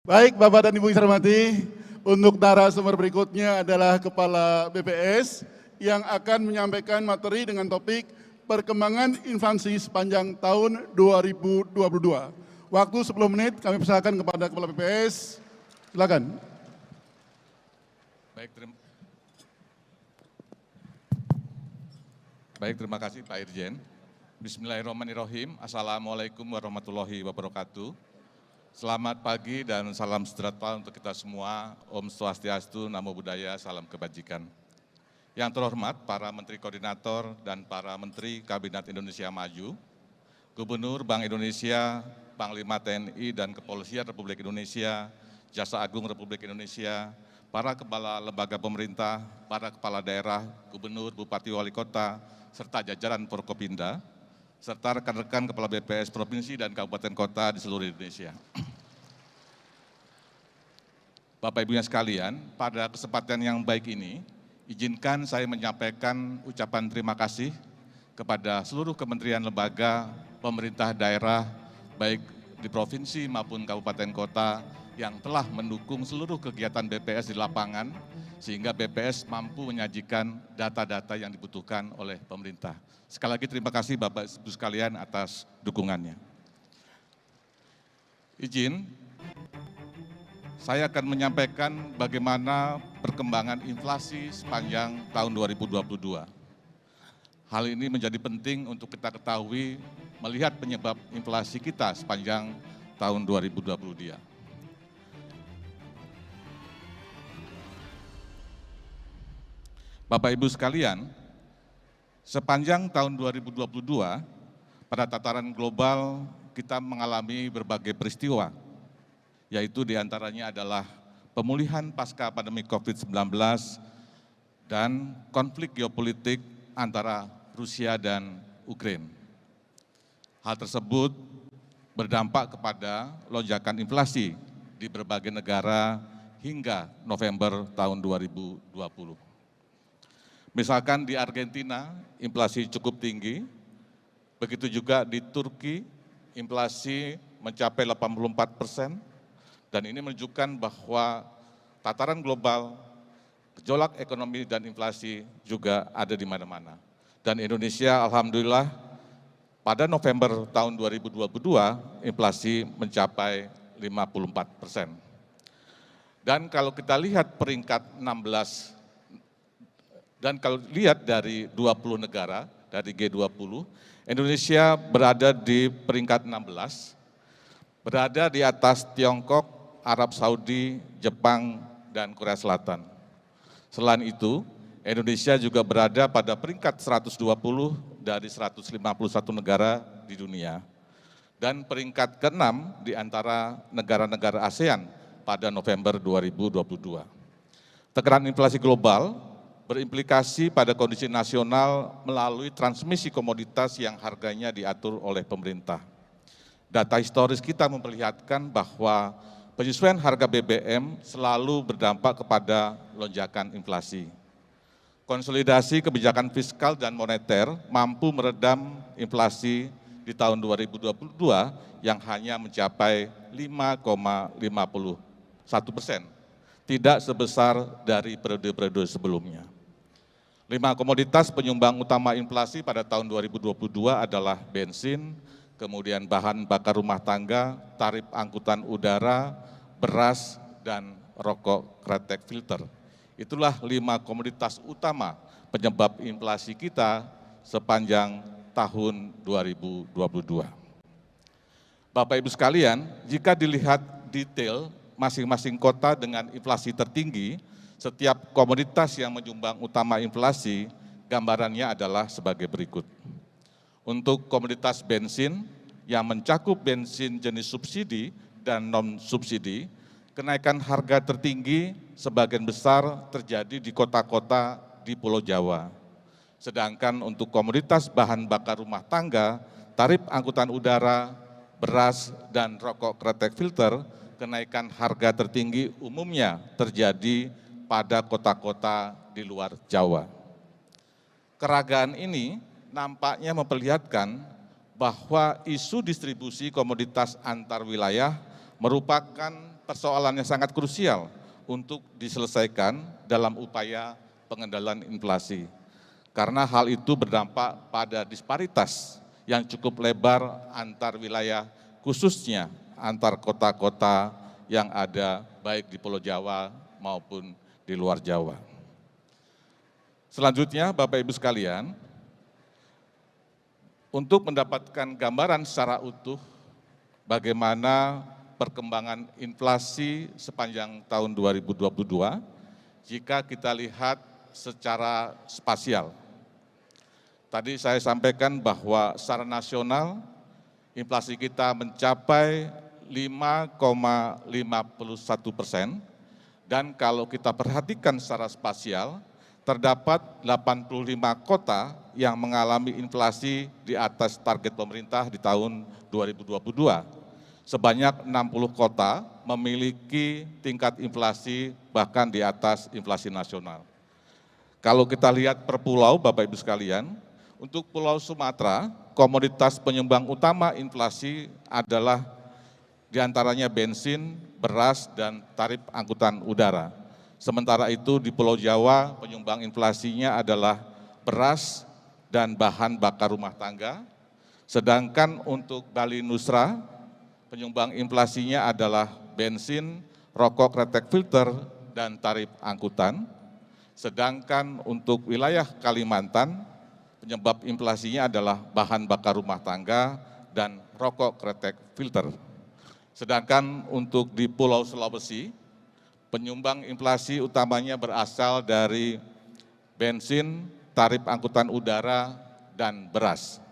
Baik, Bapak dan Ibu yang saya hormati, untuk narasumber berikutnya adalah Kepala BPS yang akan menyampaikan materi dengan topik perkembangan inflasi sepanjang tahun 2022. Waktu 10 menit kami persilakan kepada Kepala BPS. Silakan. Baik, terima kasih Pak Irjen. Bismillahirrahmanirrahim. Assalamualaikum warahmatullahi wabarakatuh. Selamat pagi dan salam sejahtera untuk kita semua. Om Swastiastu, Namo Buddhaya, salam kebajikan. Yang terhormat para Menteri Koordinator dan para Menteri Kabinet Indonesia Maju, Gubernur Bank Indonesia, Panglima TNI dan Kepolisian Republik Indonesia, Jaksa Agung Republik Indonesia, para kepala lembaga pemerintah, para kepala daerah, gubernur, bupati, wali kota, serta jajaran Forkopimda, serta rekan-rekan kepala BPS provinsi dan kabupaten kota di seluruh Indonesia. Bapak Ibu yang sekalian, pada kesempatan yang baik ini, izinkan saya menyampaikan ucapan terima kasih kepada seluruh kementerian lembaga, pemerintah daerah, baik di provinsi maupun kabupaten kota, yang telah mendukung seluruh kegiatan BPS di lapangan, sehingga BPS mampu menyajikan data-data yang dibutuhkan oleh pemerintah. Sekali lagi terima kasih Bapak Ibu sekalian atas dukungannya. Izin, saya akan menyampaikan bagaimana perkembangan inflasi sepanjang tahun 2022. Hal ini menjadi penting untuk kita ketahui melihat penyebab inflasi kita sepanjang tahun 2022. Bapak Ibu sekalian, sepanjang tahun 2022, pada tataran global kita mengalami berbagai peristiwa, yaitu diantaranya adalah pemulihan pasca pandemi COVID-19 dan konflik geopolitik antara Rusia dan Ukraina. Hal tersebut berdampak kepada lonjakan inflasi di berbagai negara hingga November tahun 2020. Misalkan di Argentina, inflasi cukup tinggi, begitu juga di Turki, inflasi mencapai 84%, dan ini menunjukkan bahwa tataran global, gejolak ekonomi dan inflasi juga ada di mana-mana. Dan Indonesia alhamdulillah pada November tahun 2022, inflasi mencapai 54%. Dan kalau kita lihat peringkat 16, dan kalau lihat dari 20 negara, dari G20, Indonesia berada di peringkat 16, berada di atas Tiongkok, Arab Saudi, Jepang, dan Korea Selatan. Selain itu, Indonesia juga berada pada peringkat 120 dari 151 negara di dunia. Dan peringkat ke-6 di antara negara-negara ASEAN pada November 2022. Tekanan inflasi global berimplikasi pada kondisi nasional melalui transmisi komoditas yang harganya diatur oleh pemerintah. Data historis kita memperlihatkan bahwa penyesuaian harga BBM selalu berdampak kepada lonjakan inflasi. Konsolidasi kebijakan fiskal dan moneter mampu meredam inflasi di tahun 2022 yang hanya mencapai 5,51%, tidak sebesar dari periode-periode sebelumnya. 5 komoditas penyumbang utama inflasi pada tahun 2022 adalah bensin, kemudian bahan bakar rumah tangga, tarif angkutan udara, beras, dan rokok kretek filter. Itulah 5 komoditas utama penyebab inflasi kita sepanjang tahun 2022. Bapak Ibu sekalian, jika dilihat detail masing-masing kota dengan inflasi tertinggi, setiap komoditas yang menyumbang utama inflasi, gambarannya adalah sebagai berikut. Untuk komoditas bensin yang mencakup bensin jenis subsidi dan non-subsidi, kenaikan harga tertinggi sebagian besar terjadi di kota-kota di Pulau Jawa. Sedangkan untuk komoditas bahan bakar rumah tangga, tarif angkutan udara, beras, dan rokok kretek filter, kenaikan harga tertinggi umumnya terjadi pada kota-kota di luar Jawa. Keragaman ini nampaknya memperlihatkan bahwa isu distribusi komoditas antar wilayah merupakan persoalan yang sangat krusial untuk diselesaikan dalam upaya pengendalian inflasi. Karena hal itu berdampak pada disparitas yang cukup lebar antar wilayah, khususnya antar kota-kota yang ada baik di Pulau Jawa maupun di luar Jawa. Selanjutnya, Bapak Ibu sekalian, untuk mendapatkan gambaran secara utuh bagaimana perkembangan inflasi sepanjang tahun 2022, jika kita lihat secara spasial. Tadi saya sampaikan bahwa secara nasional inflasi kita mencapai 5,51%, dan kalau kita perhatikan secara spasial, terdapat 85 kota yang mengalami inflasi di atas target pemerintah di tahun 2022. Sebanyak 60 kota memiliki tingkat inflasi bahkan di atas inflasi nasional. Kalau kita lihat per pulau, Bapak Ibu sekalian, untuk Pulau Sumatera, komoditas penyumbang utama inflasi adalah diantaranya bensin, beras, dan tarif angkutan udara. Sementara itu di Pulau Jawa penyumbang inflasinya adalah beras dan bahan bakar rumah tangga. Sedangkan untuk Bali Nusra penyumbang inflasinya adalah bensin, rokok kretek filter, dan tarif angkutan. Sedangkan untuk wilayah Kalimantan penyebab inflasinya adalah bahan bakar rumah tangga dan rokok kretek filter. Sedangkan untuk di Pulau Sulawesi, penyumbang inflasi utamanya berasal dari bensin, tarif angkutan udara, dan beras.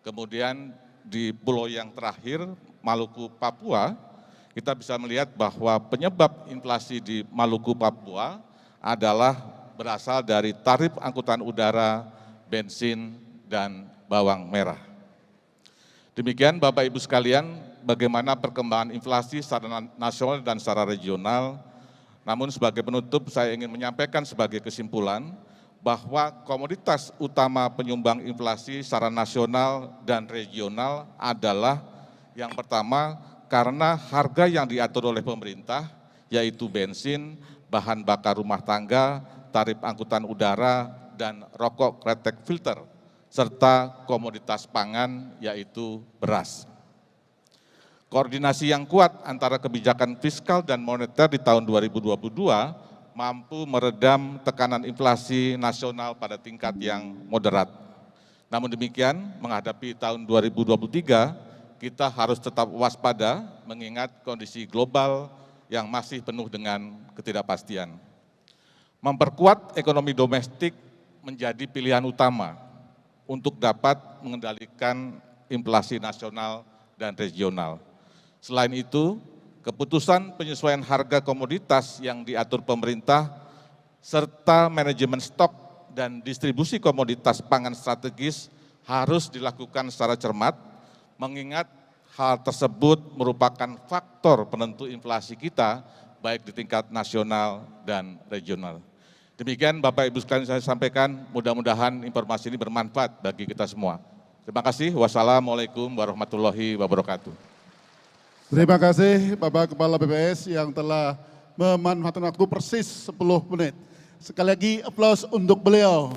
Kemudian di pulau yang terakhir, Maluku, Papua, kita bisa melihat bahwa penyebab inflasi di Maluku, Papua adalah berasal dari tarif angkutan udara, bensin, dan bawang merah. Demikian Bapak Ibu sekalian, bagaimana perkembangan inflasi secara nasional dan secara regional. Namun sebagai penutup saya ingin menyampaikan sebagai kesimpulan bahwa komoditas utama penyumbang inflasi secara nasional dan regional adalah yang pertama karena harga yang diatur oleh pemerintah yaitu bensin, bahan bakar rumah tangga, tarif angkutan udara, dan rokok kretek filter, serta komoditas pangan yaitu beras. Koordinasi yang kuat antara kebijakan fiskal dan moneter di tahun 2022 mampu meredam tekanan inflasi nasional pada tingkat yang moderat. Namun demikian, menghadapi tahun 2023, kita harus tetap waspada mengingat kondisi global yang masih penuh dengan ketidakpastian. Memperkuat ekonomi domestik menjadi pilihan utama untuk dapat mengendalikan inflasi nasional dan regional. Selain itu, keputusan penyesuaian harga komoditas yang diatur pemerintah serta manajemen stok dan distribusi komoditas pangan strategis harus dilakukan secara cermat, mengingat hal tersebut merupakan faktor penentu inflasi kita baik di tingkat nasional dan regional. Demikian Bapak Ibu sekalian saya sampaikan, mudah-mudahan informasi ini bermanfaat bagi kita semua. Terima kasih, wassalamualaikum warahmatullahi wabarakatuh. Terima kasih Bapak Kepala BPS yang telah memanfaatkan waktu persis 10 menit. Sekali lagi aplaus untuk beliau.